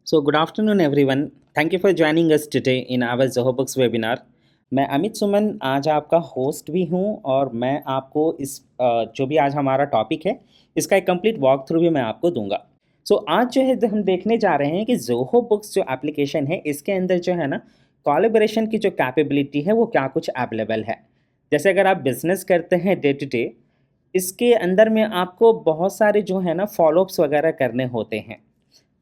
So, good afternoon, everyone. Thank you for joining us today in our Zoho Books webinar. मैं अमित सुमन आज आपका host भी हूँ और मैं आपको इस जो भी आज हमारा टॉपिक है इसका एक कंप्लीट वॉक थ्रू भी मैं आपको दूंगा। आज जो है हम देखने जा रहे हैं कि जोहो बुक्स जो एप्लीकेशन है इसके अंदर जो है ना कोलैबोरेशन की जो कैपेबिलिटी है वो क्या कुछ अवेलेबल है। जैसे अगर आप बिजनेस करते हैं डे टू डे, इसके अंदर में आपको बहुत सारे जो है ना फॉलोअप्स वगैरह करने होते हैं।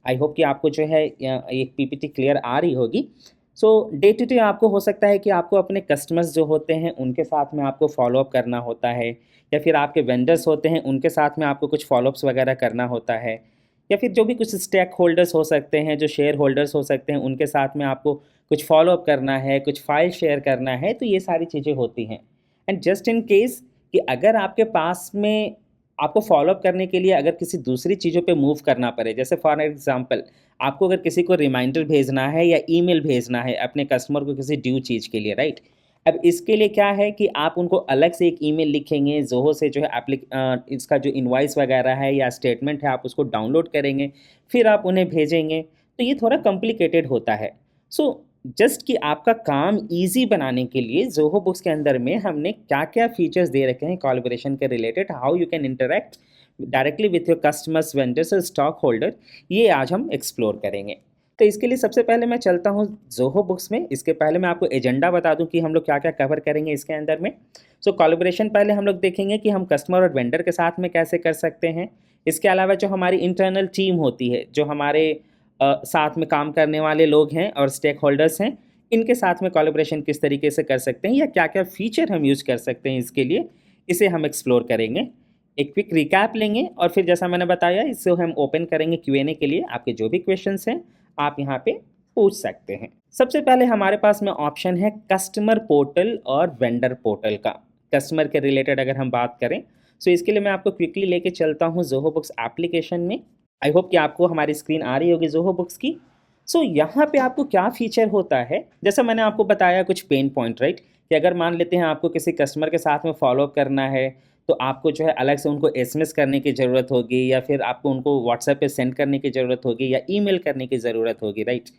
आई होप कि आपको जो है एक पीपीटी क्लियर आ रही होगी। डे टू डे आपको हो सकता है कि आपको अपने कस्टमर्स जो होते हैं उनके साथ में आपको फॉलोअप करना होता है, या फिर आपके वेंडर्स होते हैं उनके साथ में आपको कुछ फॉलोअप्स वगैरह करना होता है, या फिर जो भी कुछ स्टेक होल्डर्स हो सकते हैं, जो शेयर होल्डर्स हो सकते हैं, उनके साथ में आपको कुछ फॉलोअप करना है, कुछ फाइल शेयर करना है। तो ये सारी चीज़ें होती हैं। एंड जस्ट इन केस कि अगर आपके पास में आपको फॉलोअप करने के लिए अगर किसी दूसरी चीज़ों पे मूव करना पड़े, जैसे फॉर एग्जांपल आपको अगर किसी को रिमाइंडर भेजना है या ईमेल भेजना है अपने कस्टमर को किसी ड्यू चीज़ के लिए, राइट। अब इसके लिए क्या है कि आप उनको अलग से एक ईमेल लिखेंगे, जोहो से जो है इसका जो इनवॉइस वगैरह है या स्टेटमेंट है आप उसको डाउनलोड करेंगे, फिर आप उन्हें भेजेंगे। तो ये थोड़ा कॉम्प्लिकेटेड होता है। जस्ट कि आपका काम इजी बनाने के लिए जोहो बुक्स के अंदर में हमने क्या क्या फीचर्स दे रखे हैं कोलैबोरेशन के related, how you can interact directly with your customers, vendors और स्टॉक होल्डर, ये आज हम एक्सप्लोर करेंगे। तो इसके लिए सबसे पहले मैं चलता हूँ जोहो बुक्स में। इसके पहले मैं आपको एजेंडा बता दूं कि हम लोग क्या क्या कवर करेंगे इसके अंदर में। कोलैबोरेशन पहले हम लोग देखेंगे कि हम कस्टमर और वेंडर के साथ में कैसे कर सकते हैं। इसके अलावा जो हमारी इंटरनल टीम होती है, जो हमारे साथ में काम करने वाले लोग हैं और स्टेक होल्डर्स हैं, इनके साथ में कोलैबोरेशन किस तरीके से कर सकते हैं या क्या क्या फीचर हम यूज़ कर सकते हैं इसके लिए, इसे हम एक्सप्लोर करेंगे। एक क्विक रिकैप लेंगे और फिर जैसा मैंने बताया इससे हम ओपन करेंगे Q&A के लिए। आपके जो भी क्वेश्चंस हैं आप यहाँ पे पूछ सकते हैं। सबसे पहले हमारे पास में ऑप्शन है कस्टमर पोर्टल और वेंडर पोर्टल का। कस्टमर के रिलेटेड अगर हम बात करें इसके लिए मैं आपको क्विकली लेके चलता हूँ जोहो बुक्स एप्लीकेशन में। आई होप कि आपको हमारी स्क्रीन आ रही होगी जोहो बुक्स की। यहाँ पे आपको क्या फीचर होता है, जैसा मैंने आपको बताया कुछ पेन पॉइंट, राइट, कि अगर मान लेते हैं आपको किसी कस्टमर के साथ में फॉलोअप करना है तो आपको जो है अलग से उनको एसएमएस करने की ज़रूरत होगी, या फिर आपको उनको व्हाट्सएप पे सेंड करने की ज़रूरत होगी, या ईमेल करने की ज़रूरत होगी, राइट।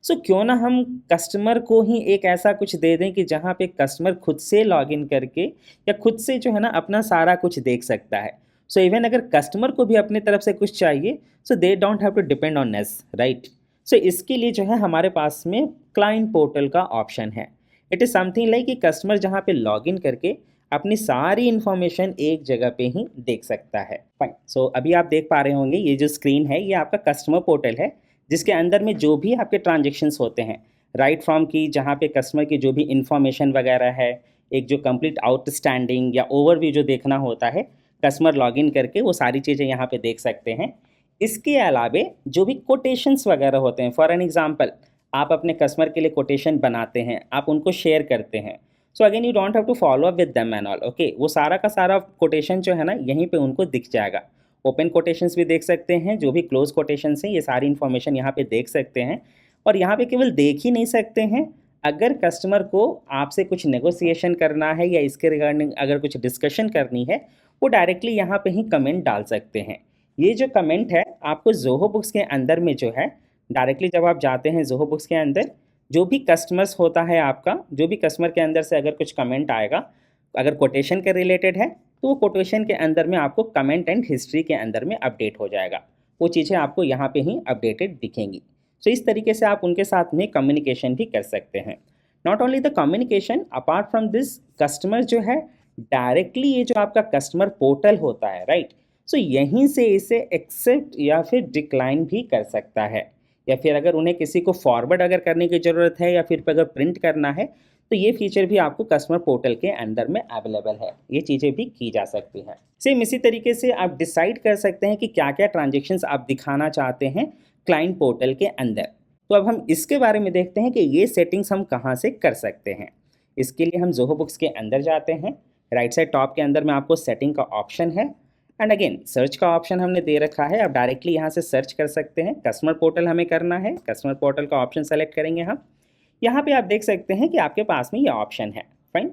क्यों ना हम कस्टमर को ही एक ऐसा कुछ दे दें कि जहाँ पे कस्टमर खुद से लॉगिन करके या खुद से जो है ना अपना सारा कुछ देख सकता है। इवन अगर कस्टमर को भी अपनी तरफ से कुछ चाहिए they don't have to depend on us, right. इसके लिए जो है हमारे पास में क्लाइंट पोर्टल का ऑप्शन है। इट इज़ समथिंग लाइक कि कस्टमर जहाँ पे लॉगिन करके अपनी सारी इन्फॉर्मेशन एक जगह पे ही देख सकता है। फाइन। अभी आप देख पा रहे होंगे ये जो स्क्रीन है ये आपका कस्टमर पोर्टल है, जिसके अंदर में जो भी आपके ट्रांजेक्शन्स होते हैं, राइट फ्रॉम की जहाँ पे कस्टमर की जो भी इन्फॉर्मेशन वगैरह है, एक जो कंप्लीट आउटस्टैंडिंग या ओवरव्यू जो देखना होता है, कस्टमर लॉगिन करके वो सारी चीज़ें यहाँ पे देख सकते हैं। इसके अलावे जो भी कोटेशंस वगैरह होते हैं, फॉर एन एग्जांपल आप अपने कस्टमर के लिए कोटेशन बनाते हैं, आप उनको शेयर करते हैं। Again you don't have to follow up with them and all, okay. वो सारा का सारा कोटेशन जो है ना यहीं पे उनको दिख जाएगा। ओपन कोटेशंस भी देख सकते हैं, जो भी क्लोज कोटेशंस हैं ये सारी इन्फॉर्मेशन यहाँ पे देख सकते हैं। और यहाँ पे केवल देख ही नहीं सकते हैं, अगर कस्टमर को आपसे कुछ नेगोशिएशन करना है या इसके रिगार्डिंग अगर कुछ डिस्कशन करनी है, वो डायरेक्टली यहाँ पे ही कमेंट डाल सकते हैं। ये जो कमेंट है आपको जोहो बुक्स के अंदर में जो है डायरेक्टली जब आप जाते हैं जोहो बुक्स के अंदर, जो भी कस्टमर्स होता है आपका, जो भी कस्टमर के अंदर से अगर कुछ कमेंट आएगा, अगर कोटेशन के रिलेटेड है तो वो कोटेशन के अंदर में आपको कमेंट एंड हिस्ट्री के अंदर में अपडेट हो जाएगा। वो चीज़ें आपको यहाँ पे ही अपडेटेड दिखेंगी। इस तरीके से आप उनके साथ में कम्युनिकेशन भी कर सकते हैं। Not only the communication, apart from this customer जो है डायरेक्टली ये जो आपका कस्टमर पोर्टल होता है, राइट, यहीं से इसे एक्सेप्ट या फिर डिक्लाइन भी कर सकता है, या फिर अगर उन्हें किसी को फॉरवर्ड अगर करने की ज़रूरत है या फिर अगर प्रिंट करना है तो ये फीचर भी आपको कस्टमर पोर्टल के अंदर में अवेलेबल है। ये चीज़ें भी की जा सकती हैं। सेम इसी तरीके से आप डिसाइड कर सकते हैं कि क्या क्या ट्रांजेक्शन्स आप दिखाना चाहते हैं क्लाइंट पोर्टल के अंदर। तो अब हम इसके बारे में देखते हैं कि ये सेटिंग्स हम कहाँ से कर सकते हैं। इसके लिए हम जोहो बुक्स के अंदर जाते हैं। राइट साइड टॉप के अंदर में आपको सेटिंग का ऑप्शन है, एंड अगेन सर्च का ऑप्शन हमने दे रखा है। आप डायरेक्टली यहाँ से सर्च कर सकते हैं। कस्टमर पोर्टल हमें करना है, कस्टमर पोर्टल का ऑप्शन सेलेक्ट करेंगे हम। यहाँ पे आप देख सकते हैं कि आपके पास में ये ऑप्शन है। फाइन।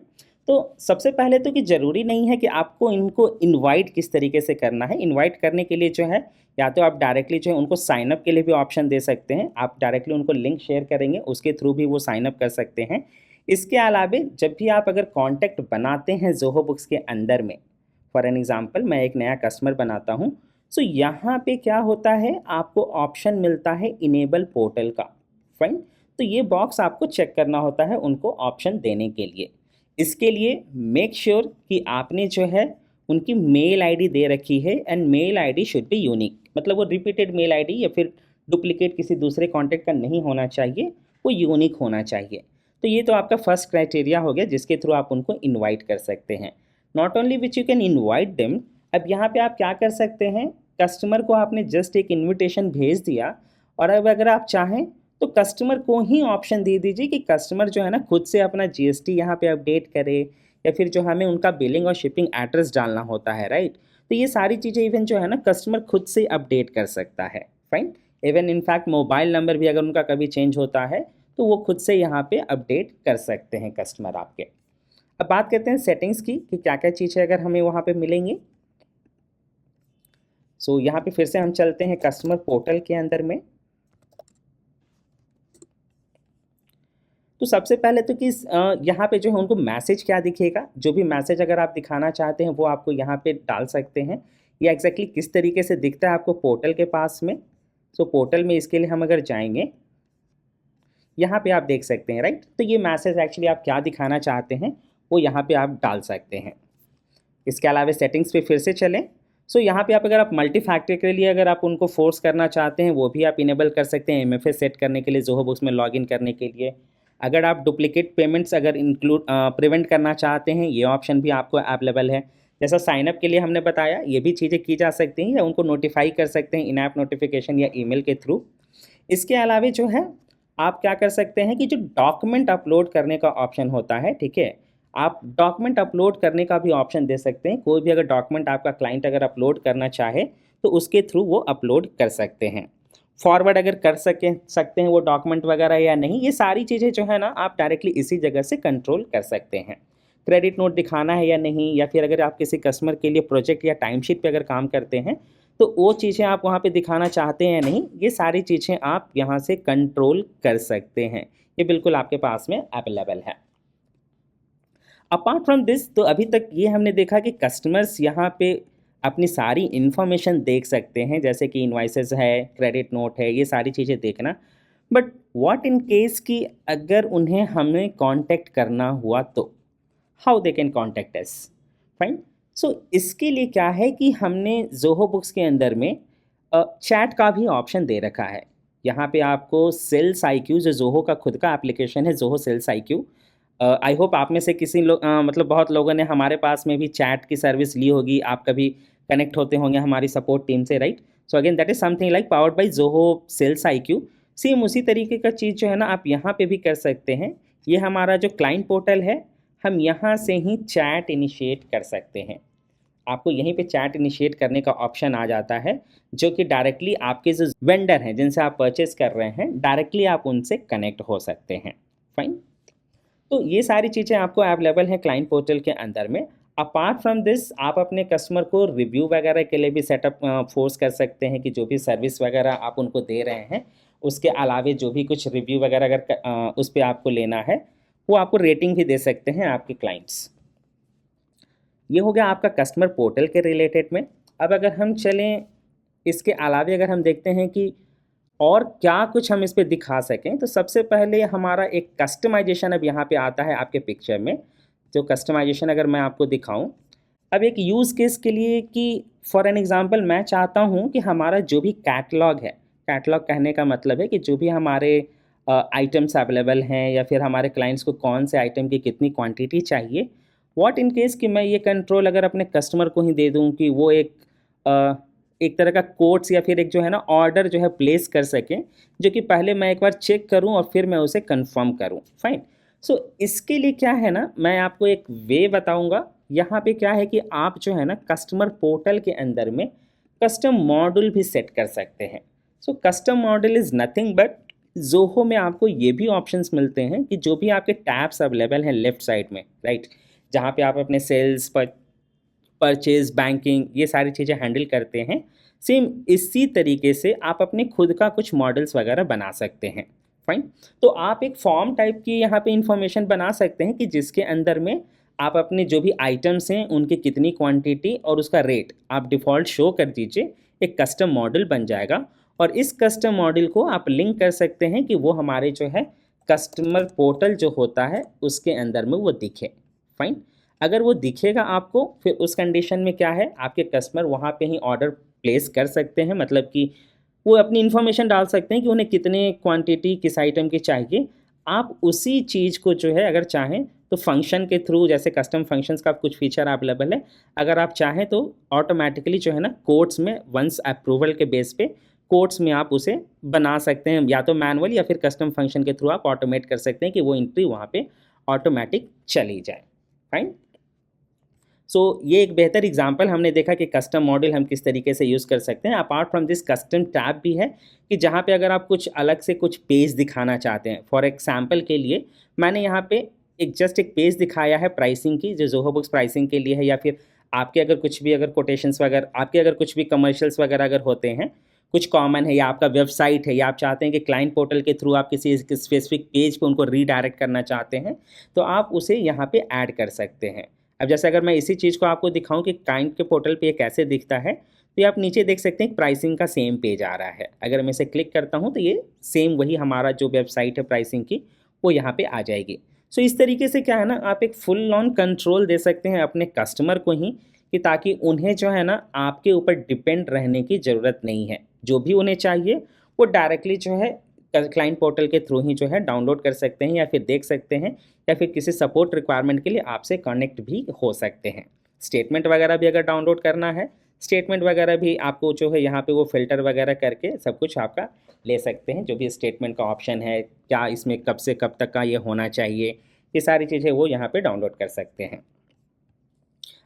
तो सबसे पहले तो कि ज़रूरी नहीं है कि आपको इनको इनवाइट किस तरीके से करना है। इनवाइट करने के लिए जो है या तो आप डायरेक्टली जो है उनको साइन अप के लिए भी ऑप्शन दे सकते हैं। आप डायरेक्टली उनको लिंक शेयर करेंगे, उसके थ्रू भी वो साइन अप कर सकते हैं। इसके अलावे जब भी आप अगर कॉन्टैक्ट बनाते हैं ज़ोहो बुक्स के अंदर में, फॉर एन एग्ज़ाम्पल मैं एक नया कस्टमर बनाता हूँ, सो यहाँ पे क्या होता है, आपको ऑप्शन मिलता है इनेबल पोर्टल का। फाइन, तो ये बॉक्स आपको चेक करना होता है उनको ऑप्शन देने के लिए। इसके लिए मेक श्योर कि आपने जो है उनकी मेल आईडी दे रखी है and mail ID should be unique, मतलब वो रिपीटेड मेल आईडी या फिर डुप्लीकेट किसी दूसरे कॉन्टैक्ट का नहीं होना चाहिए, वो यूनिक होना चाहिए। तो ये तो आपका फर्स्ट क्राइटेरिया हो गया जिसके थ्रू आप उनको इनवाइट कर सकते हैं। Not only which you can invite them, अब यहाँ पे आप क्या कर सकते हैं, कस्टमर को आपने जस्ट एक इन्विटेशन भेज दिया और अब अगर आप चाहें तो कस्टमर को ही ऑप्शन दे दीजिए कि कस्टमर जो है ना खुद से अपना जीएसटी यहाँ पे अपडेट करे, या फिर जो हमें उनका बिलिंग और शिपिंग एड्रेस डालना होता है, राइट। तो ये सारी चीज़ें इवन जो है ना कस्टमर खुद से अपडेट कर सकता है। Fine, even in fact mobile number भी अगर उनका कभी चेंज होता है तो वो खुद से यहाँ पे अपडेट कर सकते हैं कस्टमर आपके। अब बात करते हैं सेटिंग्स की कि क्या क्या चीज़ें अगर हमें वहाँ पे मिलेंगी। सो यहाँ पे फिर से हम चलते हैं कस्टमर पोर्टल के अंदर में। तो सबसे पहले तो कि यहाँ पे जो है उनको मैसेज क्या दिखेगा, जो भी मैसेज अगर आप दिखाना चाहते हैं वो आपको यहाँ पे डाल सकते हैं। या एग्जैक्टली किस तरीके से दिखता है आपको पोर्टल के पास में। सो पोर्टल में इसके लिए हम अगर जाएंगे, यहाँ पे आप देख सकते हैं, राइट। तो ये मैसेज एक्चुअली आप क्या दिखाना चाहते हैं वो यहाँ पे आप डाल सकते हैं। इसके अलावा सेटिंग्स पे फिर से चलें। सो यहाँ पे आप अगर आप मल्टी फैक्टर के लिए अगर आप उनको फोर्स करना चाहते हैं वो भी आप इनेबल कर सकते हैं, एमएफए सेट करने के लिए, ज़ोहो बुक्स में लॉगिन करने के लिए। अगर आप डुप्लीकेट पेमेंट्स अगर इंक्लूड प्रिवेंट करना चाहते हैं, ये ऑप्शन भी आपको अवेलेबल है। जैसा साइनअप के लिए हमने बताया, ये भी चीज़ें की जा सकती हैं या उनको नोटिफाई कर सकते हैं इन ऐप नोटिफिकेशन या ईमेल के थ्रू। इसके अलावा जो है आप क्या कर सकते हैं कि जो डॉक्यूमेंट अपलोड करने का ऑप्शन होता है, ठीक है, आप डॉक्यूमेंट अपलोड करने का भी ऑप्शन दे सकते हैं। कोई भी अगर डॉक्यूमेंट आपका क्लाइंट अगर अपलोड करना चाहे तो उसके थ्रू वो अपलोड कर सकते हैं। फॉरवर्ड अगर कर सकते हैं वो डॉक्यूमेंट वगैरह या नहीं, ये सारी चीज़ें जो है ना आप डायरेक्टली इसी जगह से कंट्रोल कर सकते हैं। क्रेडिट नोट दिखाना है या नहीं, या फिर अगर आप किसी कस्टमर के लिए प्रोजेक्ट या टाइमशीट पे अगर काम करते हैं तो वो चीज़ें आप वहाँ पे दिखाना चाहते हैं या नहीं, ये सारी चीज़ें आप यहाँ से कंट्रोल कर सकते हैं। ये बिल्कुल आपके पास में अवेलेबल है। अपार्ट फ्रॉम दिस, तो अभी तक ये हमने देखा कि कस्टमर्स यहाँ पे अपनी सारी इन्फॉर्मेशन देख सकते हैं, जैसे कि इनवाइसेस है, क्रेडिट नोट है, ये सारी चीज़ें देखना। बट व्हाट इन केस कि अगर उन्हें हमें कांटेक्ट करना हुआ तो how they can contact us. Fine, so इसके लिए क्या है कि हमने ज़ोहो बुक्स के अंदर में चैट का भी ऑप्शन दे रखा है। यहाँ पे आपको सेल्स IQ, जो ज़ोहो का खुद का एप्लीकेशन है, Zoho sales IQ, I hope आप में से किसी लोग मतलब बहुत लोगों ने हमारे पास में भी चैट की सर्विस ली होगी, आप कभी कनेक्ट होते होंगे हमारी सपोर्ट टीम से, right. So again that is something like powered by Zoho sales IQ। Same उसी तरीके का चीज़ जो है ना आप यहाँ पे भी कर सकते हैं। ये हमारा जो क्लाइंट पोर्टल है, हम यहाँ से ही चैट इनिशिएट कर सकते हैं। आपको यहीं पे चैट इनिशिएट करने का ऑप्शन आ जाता है, जो कि डायरेक्टली आपके जो वेंडर हैं जिनसे आप परचेस कर रहे हैं, डायरेक्टली आप उनसे कनेक्ट हो सकते हैं। फाइन, तो ये सारी चीज़ें आपको अवेलेबल हैं क्लाइंट पोर्टल के अंदर में। अपार्ट फ्रॉम दिस, आप अपने कस्टमर को रिव्यू वगैरह के लिए भी सेटअप फोर्स कर सकते हैं कि जो भी सर्विस वगैरह आप उनको दे रहे हैं, उसके अलावे जो भी कुछ रिव्यू वगैरह अगर उस पर आपको लेना है, वो आपको रेटिंग भी दे सकते हैं आपके क्लाइंट्स। ये हो गया आपका कस्टमर पोर्टल के रिलेटेड में। अब अगर हम चलें इसके अलावे अगर हम देखते हैं कि और क्या कुछ हम इस पे दिखा सकें, तो सबसे पहले हमारा एक कस्टमाइजेशन अब यहाँ पे आता है आपके पिक्चर में। जो कस्टमाइजेशन अगर मैं आपको दिखाऊं, अब एक यूज़ केस के लिए कि फॉर एन एग्जांपल मैं चाहता हूँ कि हमारा जो भी कैटलॉग है, कैटलॉग कहने का मतलब है कि जो भी हमारे आइटम्स अवेलेबल हैं या फिर हमारे क्लाइंट्स को कौन से आइटम की कितनी क्वांटिटी चाहिए, व्हाट इन केस कि मैं ये कंट्रोल अगर अपने कस्टमर को ही दे दूँ कि वो एक तरह का कोट्स या फिर एक जो है ना ऑर्डर जो है प्लेस कर सकें, जो कि पहले मैं एक बार चेक करूं और फिर मैं उसे कंफर्म करूं। फाइन, सो इसके लिए क्या है ना, मैं आपको एक वे बताऊंगा। यहाँ पे क्या है कि आप जो है ना कस्टमर पोर्टल के अंदर में कस्टम मॉड्यूल भी सेट कर सकते हैं। So custom module is nothing but, Zoho में आपको ये भी ऑप्शंस मिलते हैं कि जो भी आपके टैब्स अवेलेबल हैं लेफ्ट साइड में, राइट, जहाँ पे आप अपने सेल्स पर परचेज, बैंकिंग ये सारी चीज़ें हैंडल करते हैं। सेम इसी तरीके से आप अपने खुद का कुछ मॉडल्स वगैरह बना सकते हैं। फाइन। तो आप एक फॉर्म टाइप की यहाँ पे इंफॉर्मेशन बना सकते हैं कि जिसके अंदर में आप अपने जो भी आइटम्स हैं उनकी कितनी क्वांटिटी और उसका रेट आप डिफ़ॉल्ट शो कर दीजिए। एक कस्टम मॉडल बन जाएगा और इस कस्टम मॉडल को आप लिंक कर सकते हैं कि वो हमारे जो है कस्टमर पोर्टल जो होता है उसके अंदर में वो दिखे। फाइन। अगर वो दिखेगा आपको, फिर उस कंडीशन में क्या है, आपके कस्टमर वहाँ पे ही ऑर्डर प्लेस कर सकते हैं। मतलब कि वो अपनी इन्फॉर्मेशन डाल सकते हैं कि उन्हें कितने क्वांटिटी किस आइटम की चाहिए। आप उसी चीज़ को जो है अगर चाहें तो फंक्शन के थ्रू, जैसे कस्टम फंक्शंस का कुछ फीचर अवेलेबल है, अगर आप चाहें तो ऑटोमेटिकली जो है ना कोड्स में वंस अप्रूवल के बेस पे कोड्स में आप उसे बना सकते हैं, या तो मैनुअल या फिर कस्टम फंक्शन के थ्रू आप ऑटोमेट कर सकते हैं कि वो एंट्री वहाँ पे ऑटोमेटिक चली जाए। फाइन। सो ये एक बेहतर एग्जांपल हमने देखा कि कस्टम मॉडल हम किस तरीके से यूज़ कर सकते हैं। Apart from this custom tab भी है कि जहाँ पे अगर आप कुछ अलग से कुछ पेज दिखाना चाहते हैं। फॉर एग्जांपल के लिए मैंने यहाँ पे एक पेज दिखाया है प्राइसिंग की, जो ज़ोहो बुक्स प्राइसिंग के लिए है, या फिर आपके अगर कुछ भी अगर कोटेशंस वगैरह, आपके अगर कुछ भी कमर्शियल्स वगैरह अगर होते हैं, कुछ कॉमन है, या आपका वेबसाइट है, या आप चाहते हैं कि क्लाइंट पोर्टल के थ्रू आप किसी स्पेसिफिक पेज पे उनको रीडायरेक्ट करना चाहते हैं, तो आप उसे यहाँ पे ऐड कर सकते हैं। अब जैसे अगर मैं इसी चीज़ को आपको दिखाऊं कि क्लाइंट के पोर्टल पे ये कैसे दिखता है, तो ये आप नीचे देख सकते हैं प्राइसिंग का सेम पेज आ रहा है। अगर मैं इसे क्लिक करता हूं तो ये सेम वही हमारा जो वेबसाइट है प्राइसिंग की वो यहाँ पे आ जाएगी। सो इस तरीके से क्या है ना, आप एक फुल ऑन कंट्रोल दे सकते हैं अपने कस्टमर को ही, कि ताकि उन्हें जो है ना आपके ऊपर डिपेंड रहने की ज़रूरत नहीं है। जो भी उन्हें चाहिए वो डायरेक्टली जो है क्लाइंट पोर्टल के थ्रू ही जो है डाउनलोड कर सकते हैं, या फिर देख सकते हैं, या फिर किसी सपोर्ट रिक्वायरमेंट के लिए आपसे कनेक्ट भी हो सकते हैं। स्टेटमेंट वगैरह भी अगर डाउनलोड करना है, स्टेटमेंट वगैरह भी आपको जो है यहाँ पे वो फ़िल्टर वगैरह करके सब कुछ आपका ले सकते हैं। जो भी स्टेटमेंट का ऑप्शन है, क्या इसमें कब से कब तक का ये होना चाहिए, ये सारी चीज़ें वो यहाँ पे डाउनलोड कर सकते हैं।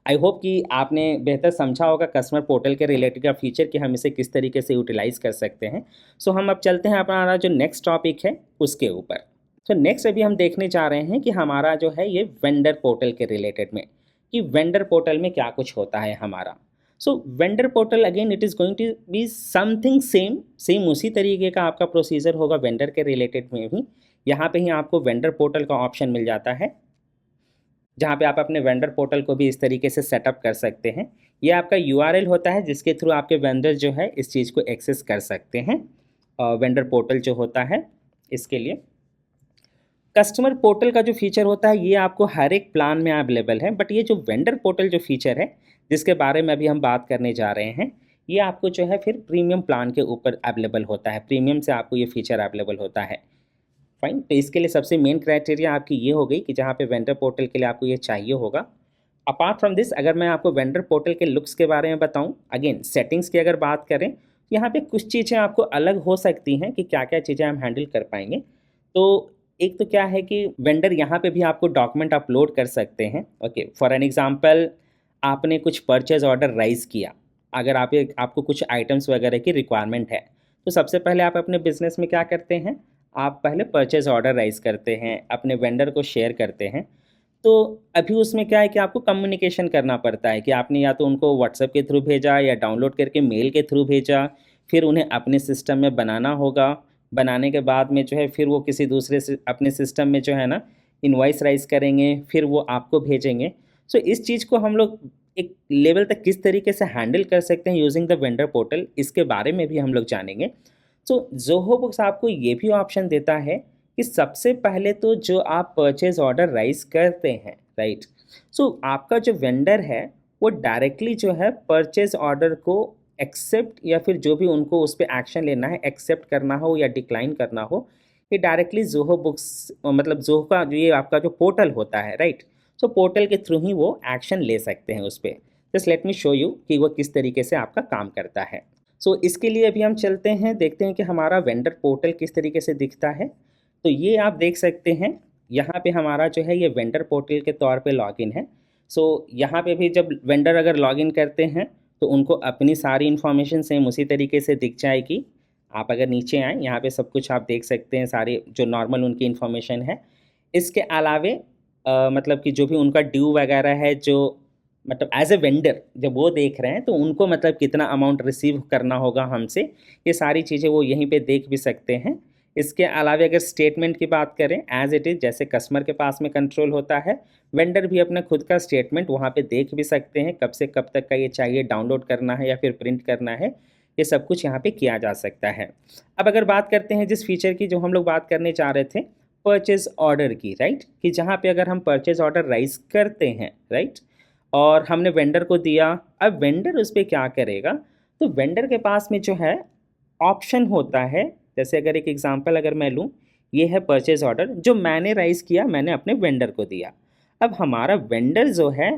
आई होप कि आपने बेहतर समझा होगा कस्टमर पोर्टल के रिलेटेड का फीचर कि हम इसे किस तरीके से यूटिलाइज़ कर सकते हैं। सो हम अब चलते हैं हमारा जो नेक्स्ट टॉपिक है उसके ऊपर। तो नेक्स्ट अभी हम देखने जा रहे हैं कि हमारा जो है ये वेंडर पोर्टल के रिलेटेड में, कि वेंडर पोर्टल में क्या कुछ होता है हमारा। So vendor portal again it is going to be something same उसी तरीके का आपका प्रोसीजर होगा वेंडर के रिलेटेड में भी। यहाँ पे ही आपको वेंडर पोर्टल का ऑप्शन मिल जाता है, जहाँ पे आप अपने वेंडर पोर्टल को भी इस तरीके से सेटअप कर सकते हैं। ये आपका यूआरएल होता है जिसके थ्रू आपके वेंडर जो है इस चीज़ को एक्सेस कर सकते हैं। वेंडर पोर्टल जो होता है इसके लिए कस्टमर पोर्टल का जो फीचर होता है ये आपको हर एक प्लान में अवेलेबल है, बट ये जो वेंडर पोर्टल जो फीचर है जिसके बारे में अभी हम बात करने जा रहे हैं, ये आपको जो है फिर प्रीमियम प्लान के ऊपर अवेलेबल होता है। प्रीमियम से आपको ये फीचर अवेलेबल होता है। फाइन। तो इसके लिए सबसे मेन क्राइटेरिया आपकी ये हो गई कि जहाँ पे वेंडर पोर्टल के लिए आपको ये चाहिए होगा। अपार्ट फ्रॉम दिस अगर मैं आपको वेंडर पोर्टल के लुक्स के बारे में बताऊँ, अगेन सेटिंग्स की अगर बात करें, यहाँ पे कुछ चीज़ें आपको अलग हो सकती हैं कि क्या क्या चीज़ें हम हैंडल कर पाएंगे। तो एक तो क्या है कि वेंडर यहाँ पे भी आपको डॉक्यूमेंट अपलोड कर सकते हैं। ओके, फॉर एन एग्जांपल आपने कुछ परचेज ऑर्डर राइज़ किया, अगर आपको कुछ आइटम्स वगैरह की रिक्वायरमेंट है, तो सबसे पहले आप अपने बिजनेस में क्या करते हैं, आप पहले परचेज ऑर्डर राइज़ करते हैं, अपने वेंडर को शेयर करते हैं। तो अभी उसमें क्या है कि आपको कम्युनिकेशन करना पड़ता है कि आपने या तो उनको व्हाट्सएप के थ्रू भेजा या डाउनलोड करके मेल के थ्रू भेजा, फिर उन्हें अपने सिस्टम में बनाना होगा। बनाने के बाद में जो है फिर वो किसी दूसरे से अपने सिस्टम में जो है ना इनवॉइस राइज करेंगे, फिर वो आपको भेजेंगे। सो इस चीज़ को हम लोग एक लेवल तक किस तरीके से हैंडल कर सकते हैं यूजिंग द वेंडर पोर्टल, इसके बारे में भी हम लोग जानेंगे। सो ज़ोहो बुक्स आपको ये भी ऑप्शन देता है कि सबसे पहले तो जो आप परचेज ऑर्डर राइज करते हैं, राइट, सो आपका जो वेंडर है वो डायरेक्टली जो है परचेज ऑर्डर को एक्सेप्ट या फिर जो भी उनको उस पर एक्शन लेना है, एक्सेप्ट करना हो या डिक्लाइन करना हो, ये डायरेक्टली ज़ोहो बुक्स मतलब ज़ोहो का जो ये आपका जो पोर्टल होता है, राइट, सो पोर्टल के थ्रू ही वो एक्शन ले सकते हैं उस पर। Just let me show you कि वो किस तरीके से आपका काम करता है। सो इसके लिए अभी हम चलते हैं, देखते हैं कि हमारा वेंडर पोर्टल किस तरीके से दिखता है। तो ये आप देख सकते हैं, यहाँ पे हमारा जो है ये वेंडर पोर्टल के तौर पे लॉगिन है। सो यहाँ पे भी जब वेंडर अगर लॉगिन करते हैं तो उनको अपनी सारी इन्फॉर्मेशन सेम उसी तरीके से दिख जाएगी। आप अगर नीचे आएँ, यहाँ पे सब कुछ आप देख सकते हैं, सारे जो नॉर्मल उनकी इन्फॉर्मेशन है। इसके अलावे मतलब कि जो भी उनका ड्यू वगैरह है, जो मतलब एज ए वेंडर जब वो देख रहे हैं तो उनको मतलब कितना अमाउंट रिसीव करना होगा हमसे, ये सारी चीज़ें वो यहीं पे देख भी सकते हैं। इसके अलावा अगर स्टेटमेंट की बात करें, एज इट इज़ जैसे कस्टमर के पास में कंट्रोल होता है, वेंडर भी अपना खुद का स्टेटमेंट वहाँ पे देख भी सकते हैं, कब से कब तक का ये चाहिए, डाउनलोड करना है या फिर प्रिंट करना है, ये सब कुछ यहाँ पे किया जा सकता है। अब अगर बात करते हैं जिस फीचर की जो हम लोग बात करने चाह रहे थे, परचेज ऑर्डर की, राइट, कि जहाँ पे अगर हम परचेज ऑर्डर राइज करते हैं, राइट, और हमने वेंडर को दिया, अब वेंडर उस पर क्या करेगा, तो वेंडर के पास में जो है ऑप्शन होता है। जैसे अगर एक एग्जांपल अगर मैं लूँ, ये है परचेज ऑर्डर जो मैंने राइज किया, मैंने अपने वेंडर को दिया। अब हमारा वेंडर जो है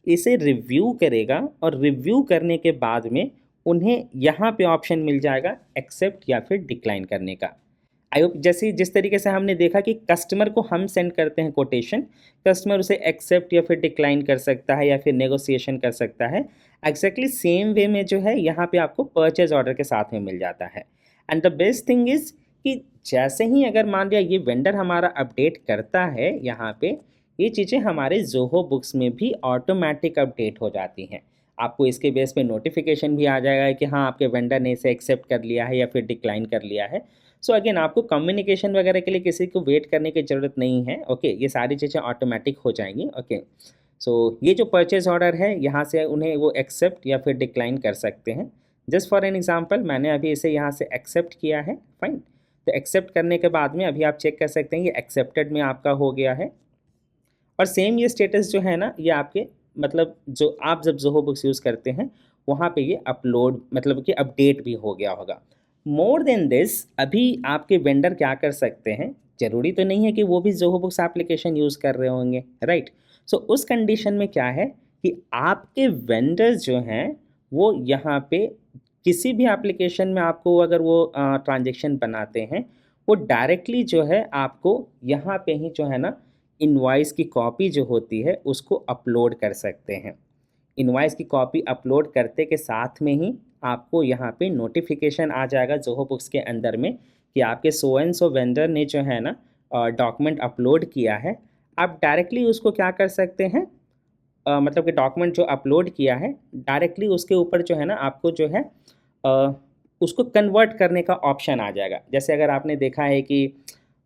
इसे रिव्यू करेगा और रिव्यू करने के बाद में उन्हें यहाँ पे ऑप्शन मिल जाएगा एक्सेप्ट या फिर डिक्लाइन करने का। आई होप जैसे जिस तरीके से हमने देखा कि कस्टमर को हम सेंड करते हैं कोटेशन, कस्टमर उसे एक्सेप्ट या फिर डिक्लाइन कर सकता है या फिर नेगोशिएशन कर सकता है, एग्जैक्टली सेम वे में जो है यहाँ पे आपको परचेज ऑर्डर के साथ में मिल जाता है। And the best thing is कि जैसे ही अगर मान लिया ये वेंडर हमारा अपडेट करता है, यहाँ पे ये चीज़ें हमारे जोहो बुक्स में भी ऑटोमेटिक अपडेट हो जाती हैं। आपको इसके बेस पे नोटिफिकेशन भी आ जाएगा कि हाँ आपके वेंडर ने इसे एक्सेप्ट कर लिया है या फिर डिक्लाइन कर लिया है। सो अगेन आपको कम्युनिकेशन वगैरह के लिए किसी को वेट करने की ज़रूरत नहीं है। ओके, ये सारी चीज़ें ऑटोमेटिक हो जाएंगी। ओके, सो ये जो परचेज ऑर्डर है यहाँ से उन्हें वो एक्सेप्ट या फिर डिक्लाइन कर सकते हैं। जस्ट फॉर एन एग्जांपल मैंने अभी इसे यहाँ से एक्सेप्ट किया है, फाइन। तो एक्सेप्ट करने के बाद में अभी आप चेक कर सकते हैं ये एक्सेप्टेड में आपका हो गया है। और सेम ये स्टेटस जो है ना, ये आपके मतलब जो आप जब जोहो बुक्स यूज़ करते हैं वहाँ पे ये अपलोड मतलब कि अपडेट भी हो गया होगा। मोर देन दिस, अभी आपके वेंडर क्या कर सकते हैं, ज़रूरी तो नहीं है कि वो भी जोहो बुक्स एप्लीकेशन यूज़ कर रहे होंगे, राइट। सो उस कंडीशन में क्या है कि आपके वेंडर्स जो हैं वो यहाँ पे किसी भी एप्लीकेशन में आपको अगर वो ट्रांजेक्शन बनाते हैं, वो डायरेक्टली जो है आपको यहाँ पे ही जो है ना इनवॉइस की कॉपी जो होती है उसको अपलोड कर सकते हैं। इनवॉइस की कॉपी अपलोड करते के साथ में ही आपको यहाँ पे नोटिफिकेशन आ जाएगा जोहो बुक्स के अंदर में कि आपके सो एंड सो वेंडर ने जो है ना डॉक्यूमेंट अपलोड किया है। आप डायरेक्टली उसको क्या कर सकते हैं, मतलब कि डॉक्यूमेंट जो अपलोड किया है डायरेक्टली उसके ऊपर जो है ना आपको जो है अ, उसको कन्वर्ट करने का ऑप्शन आ जाएगा। जैसे अगर आपने देखा है कि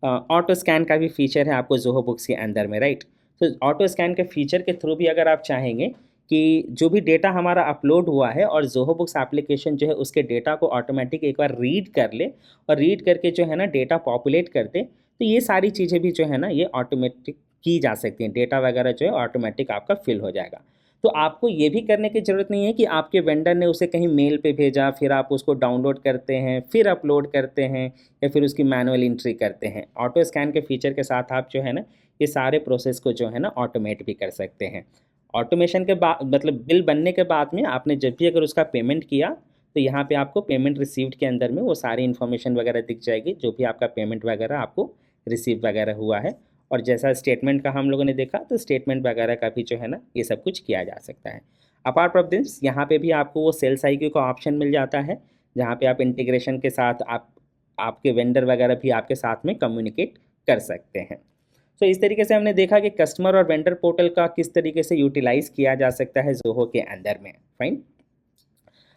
ऑटो स्कैन का भी फीचर है आपको जोहो बुक्स के अंदर में, राइट। तो ऑटो स्कैन के फीचर के थ्रू भी अगर आप चाहेंगे कि जो भी डेटा हमारा अपलोड हुआ है और जोहो बुक्स एप्लीकेशन जो है उसके डेटा को ऑटोमेटिक एक बार रीड कर ले और रीड करके जो है ना डेटा पॉपुलेट कर दे, तो ये सारी चीज़ें भी जो है ना ये ऑटोमेटिक की जा सकती हैं। डेटा वगैरह जो है ऑटोमेटिक आपका फिल हो जाएगा। तो आपको ये भी करने की ज़रूरत नहीं है कि आपके वेंडर ने उसे कहीं मेल पे भेजा, फिर आप उसको डाउनलोड करते हैं, फिर अपलोड करते हैं या फिर उसकी मैनुअल एंट्री करते हैं। ऑटो स्कैन के फीचर के साथ आप जो है ना ये सारे प्रोसेस को जो है ना ऑटोमेट भी कर सकते हैं। ऑटोमेशन के बाद मतलब बिल बनने के बाद में आपने जब भी अगर उसका पेमेंट किया तो यहाँ पे आपको पेमेंट रिसीव्ड के अंदर में वो सारी इन्फॉर्मेशन वगैरह दिख जाएगी, जो भी आपका पेमेंट वगैरह आपको रिसीव वगैरह हुआ है। और जैसा स्टेटमेंट का हम लोगों ने देखा तो स्टेटमेंट वगैरह का भी जो है ना ये सब कुछ किया जा सकता है। अपार्ट फ्रॉम दिस यहाँ पे भी आपको वो सेल्स IQ का ऑप्शन मिल जाता है, जहाँ पे आप इंटीग्रेशन के साथ आप आपके वेंडर वगैरह भी आपके साथ में कम्युनिकेट कर सकते हैं। तो इस तरीके से हमने देखा कि कस्टमर और वेंडर पोर्टल का किस तरीके से यूटिलाइज़ किया जा सकता है जोहो के अंदर में, फाइन।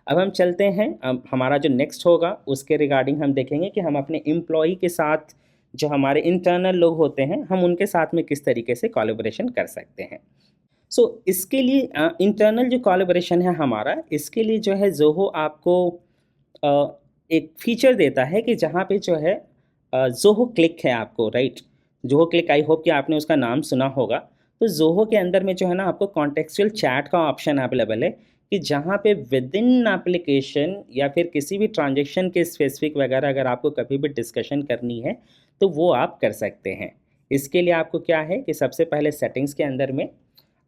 अब हम चलते हैं, अब हमारा जो नेक्स्ट होगा उसके रिगार्डिंग हम देखेंगे कि हम अपने एम्प्लॉई के साथ जो हमारे इंटरनल लोग होते हैं हम उनके साथ में किस तरीके से कोलैबोरेशन कर सकते हैं। सो इसके लिए इंटरनल जो कोलैबोरेशन है हमारा, इसके लिए जो है जोहो आपको एक फीचर देता है कि जहाँ पे जो है जोहो क्लिक है आपको, right. Zoho click, I hope कि आपने उसका नाम सुना होगा। तो जोहो के अंदर में जो है ना आपको कॉन्टेक्चुअल चैट का ऑप्शन अवेलेबल है कि जहाँ पे विद इन एप्लीकेशन या फिर किसी भी ट्रांजेक्शन के स्पेसिफिक वगैरह अगर आपको कभी भी डिस्कशन करनी है तो वो आप कर सकते हैं। इसके लिए आपको क्या है कि सबसे पहले सेटिंग्स के अंदर में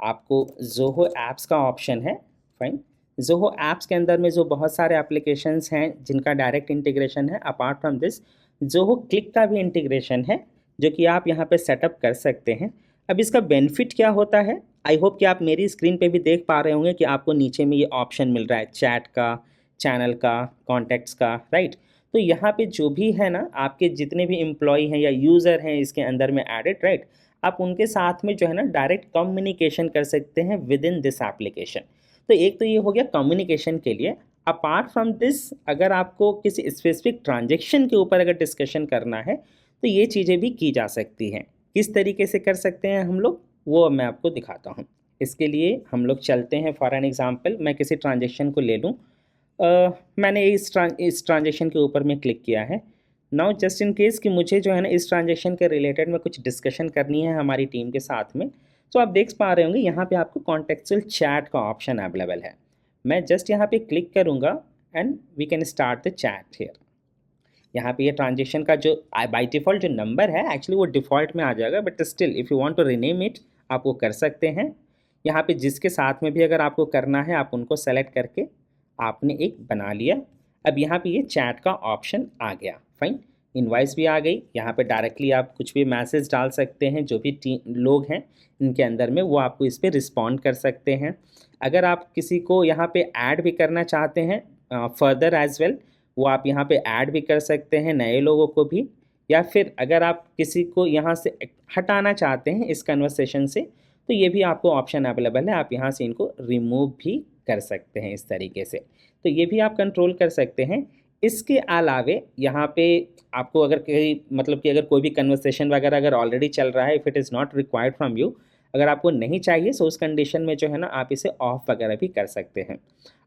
आपको जोहो ऐप्स का ऑप्शन है, फाइन। जोहो ऐप्स के अंदर में जो बहुत सारे एप्लीकेशंस हैं जिनका डायरेक्ट इंटीग्रेशन है, apart from this Zoho click का भी इंटीग्रेशन है जो कि आप यहाँ पे सेटअप कर सकते हैं। अब इसका बेनिफिट क्या होता है, आई होप कि आप मेरी स्क्रीन पे भी देख पा रहे होंगे कि आपको नीचे में ये ऑप्शन मिल रहा है चैट का, चैनल का, कॉन्टैक्ट्स का, राइट। तो यहाँ पे जो भी है ना आपके जितने भी एम्प्लॉई हैं या यूज़र हैं इसके अंदर में एडेड, राइट, आप उनके साथ में जो है ना डायरेक्ट कम्युनिकेशन कर सकते हैं विद इन दिस एप्लीकेशन। तो एक तो ये हो गया कम्युनिकेशन के लिए। अपार्ट फ्रॉम दिस, अगर आपको किसी स्पेसिफिक ट्रांजेक्शन के ऊपर अगर डिस्कशन करना है तो ये चीज़ें भी की जा सकती हैं। किस तरीके से कर सकते हैं हम लोग, वो अब मैं आपको दिखाता हूँ। इसके लिए हम लोग चलते हैं, फॉर एन एग्जांपल मैं किसी ट्रांजेक्शन को ले लूँ। मैंने इस ट्रांजेक्शन के ऊपर में क्लिक किया है। नाउ जस्ट इन केस कि मुझे जो है ना इस ट्रांजेक्शन के रिलेटेड में कुछ डिस्कशन करनी है हमारी टीम के साथ में, तो आप देख पा रहे होंगे यहाँ पे आपको कॉन्टेक्चुअल चैट का ऑप्शन अवेलेबल है। मैं जस्ट यहाँ पे क्लिक करूँगा and we can start the chat here. यहाँ पे ये ट्रांजेक्शन का जो बाय डिफ़ॉल्ट जो नंबर है एक्चुअली वो डिफ़ॉल्ट में आ जाएगा, but still if you want to rename it आप वो कर सकते हैं। यहाँ पे जिसके साथ में भी अगर आपको करना है आप उनको सेलेक्ट करके आपने एक बना लिया। अब यहाँ पे ये चैट का ऑप्शन आ गया, फाइन। इनवॉइस भी आ गई। यहाँ पे डायरेक्टली आप कुछ भी मैसेज डाल सकते हैं, जो भी लोग हैं इनके अंदर में वो आपको इस पर रिस्पॉन्ड कर सकते हैं। अगर आप किसी को यहाँ पे ऐड भी करना चाहते हैं फर्दर एज वेल, वो आप यहाँ पे ऐड भी कर सकते हैं नए लोगों को भी, या फिर अगर आप किसी को यहाँ से हटाना चाहते हैं इस कन्वर्सेशन से तो ये भी आपको ऑप्शन अवेलेबल है, आप यहाँ से इनको रिमूव भी कर सकते हैं इस तरीके से। तो ये भी आप कंट्रोल कर सकते हैं। इसके अलावे यहाँ पे आपको अगर मतलब कि अगर कोई भी कन्वर्सेशन वगैरह अगर ऑलरेडी चल रहा है, if it is not required from you, अगर आपको नहीं चाहिए सो उस कंडीशन में जो है ना आप इसे ऑफ वगैरह भी कर सकते हैं।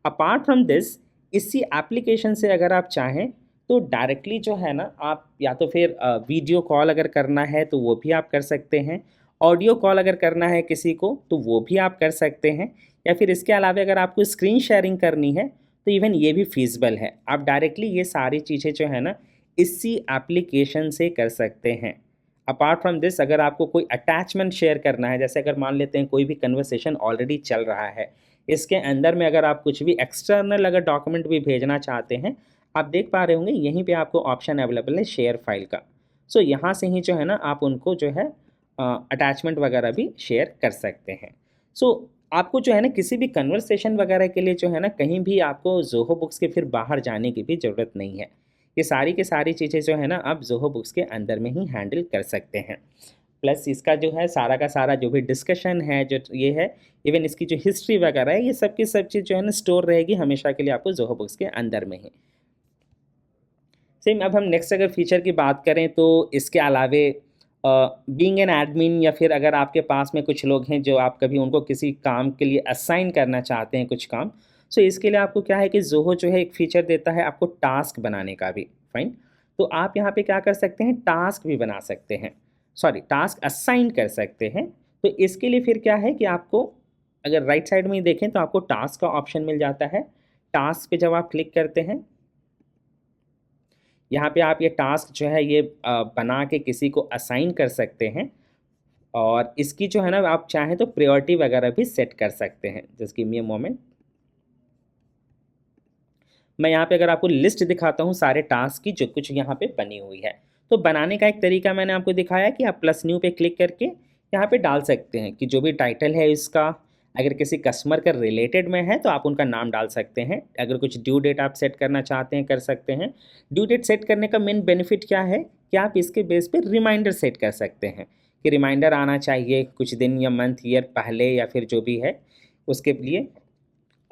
अपार्ट फ्रॉम दिस, इसी एप्लीकेशन से अगर आप चाहें तो डायरेक्टली जो है ना आप या तो फिर वीडियो कॉल अगर करना है तो वो भी आप कर सकते हैं, ऑडियो कॉल अगर करना है किसी को तो वो भी आप कर सकते हैं, या फिर इसके अलावा अगर आपको स्क्रीन शेयरिंग करनी है तो इवन ये भी फीसिबल है। आप डायरेक्टली ये सारी चीज़ें जो है ना इसी एप्लीकेशन से कर सकते हैं। अपार्ट फ्रॉम दिस, अगर आपको कोई अटैचमेंट शेयर करना है, जैसे अगर मान लेते हैं कोई भी कन्वर्सेशन ऑलरेडी चल रहा है, इसके अंदर में अगर आप कुछ भी एक्सटर्नल अगर डॉक्यूमेंट भी भेजना चाहते हैं, आप देख पा रहे होंगे यहीं पे आपको ऑप्शन अवेलेबल है शेयर फाइल का। सो यहाँ से ही जो है ना आप उनको जो है अटैचमेंट वगैरह भी शेयर कर सकते हैं। सो आपको जो है ना किसी भी कन्वर्सेशन वगैरह के लिए जो है ना कहीं भी आपको ज़ोहो बुक्स के फिर बाहर जाने की भी ज़रूरत नहीं है। ये सारी की सारी चीज़ें जो है ना आप ज़ोहो बुक्स के अंदर में ही हैंडल कर सकते हैं। प्लस इसका जो है सारा का सारा जो भी डिस्कशन है जो ये है, इवन इसकी जो हिस्ट्री वगैरह है, ये सब की सब चीज़ जो है ना स्टोर रहेगी हमेशा के लिए आपको ज़ोहो बुक्स के अंदर में ही। सेम अब हम नेक्स्ट अगर फीचर की बात करें तो इसके अलावे बीइंग एन एडमिन, या फिर अगर आपके पास में कुछ लोग हैं जो आप कभी उनको किसी काम के लिए असाइन करना चाहते हैं कुछ काम, सो इसके लिए आपको क्या है कि ज़ोहो जो है एक फ़ीचर देता है आपको टास्क बनाने का भी, फाइन। तो आप यहाँ पे क्या कर सकते हैं, टास्क भी बना सकते हैं, सॉरी टास्क असाइन कर सकते हैं। तो इसके लिए फिर क्या है कि आपको अगर राइट साइड में ही देखें तो आपको टास्क का ऑप्शन मिल जाता है। टास्क पे जब आप क्लिक करते हैं, यहाँ पे आप ये टास्क जो है ये बना के किसी को असाइन कर सकते हैं, और इसकी जो है ना आप चाहें तो प्रायोरिटी वगैरह भी सेट कर सकते हैं। Just give me a moment, मैं यहाँ पे अगर आपको लिस्ट दिखाता हूँ सारे टास्क की जो कुछ यहाँ पे बनी हुई है। तो बनाने का एक तरीका मैंने आपको दिखाया कि आप प्लस न्यू पे क्लिक करके यहाँ पे डाल सकते हैं कि जो भी टाइटल है इसका, अगर किसी कस्टमर का रिलेटेड में है तो आप उनका नाम डाल सकते हैं। अगर कुछ ड्यू डेट आप सेट करना चाहते हैं कर सकते हैं। ड्यू डेट सेट करने का मेन बेनिफिट क्या है कि आप इसके बेस पे रिमाइंडर सेट कर सकते हैं कि रिमाइंडर आना चाहिए कुछ दिन या मंथ ईयर पहले या फिर जो भी है उसके लिए,